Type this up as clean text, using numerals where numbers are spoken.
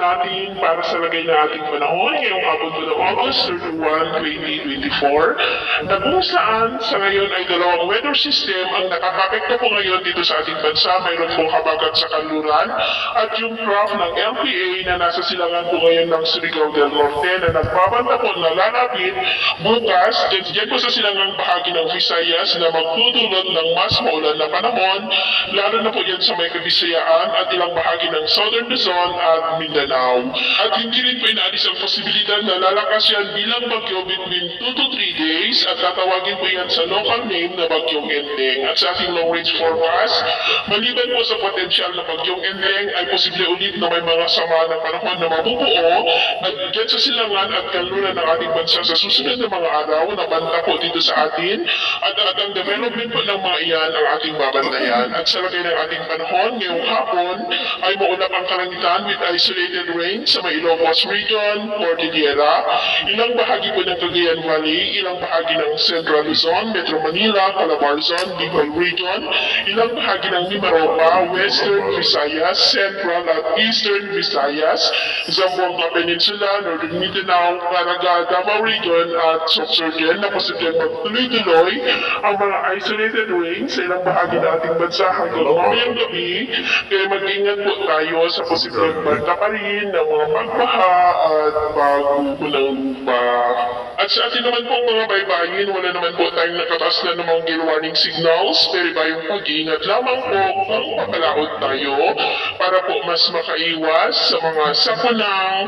natin para sa lagay na ating panahon ngayong hapon po ng August 31, 2024 na kung saan sa ngayon ay dalawang weather system ang nakakapekto po ngayon dito sa ating bansa. Mayroon pong habagat sa kanluran at yung trough ng LPA na nasa silangan po ngayon ng Surigao del Norte na nagbabanta po na lalapit bukas dyan po sa silangang bahagi ng Visayas na magdudulot ng mas maulan na panahon, lalo na po yan sa may Kabisayaan at ilang bahagi ng Southern Luzon at Mindanao. At hindi rin po inaalis ang posibilidad na lalakas yan bilang bagyo between 2 to 3 days at tatawagin po yan sa local name na Bagyong Enteng. At sa ating long range forecast, maliban po sa potensyal na Bagyong Enteng ay posible ulit na may mga sama ng panahon na mabubuo at dyan sa silangan at kanluran ng ating bansa sa susunod na mga araw na banta po dito sa atin at ang development po ng mga iyan ang ating babantayan. At sa lagay ng ating panahon ngayong hapon ay maulap ang kalangitan with isolated rain sa may Ilocos Region, Cordillera, ilang bahagi po ng Cagayan Valley, ilang bahagi ng Central Luzon, Metro Manila, Calabarzon, Bicol Region, ilang bahagi ng Mimaropa, Western Visayas, Central at Eastern Visayas, Zamboanga Peninsula, Northern Mindanao, Caraga, Davao Region at Sorsogon na posibleng magtuloy-tuloy ang mga isolated rain sa ilang bahagi ng ating bansa hanggang mamayang gabi. Kaya mag-ingat po tayo sa posibleng banta pa rin ng mga pagbaha at pagkukulang lupa. At sa atin naman po mga baybayin, wala naman po tayong nakataas na namang gale warning signals, pero bayong pag-iingat lamang po kung papalaot tayo para po mas makaiwas sa mga sakunang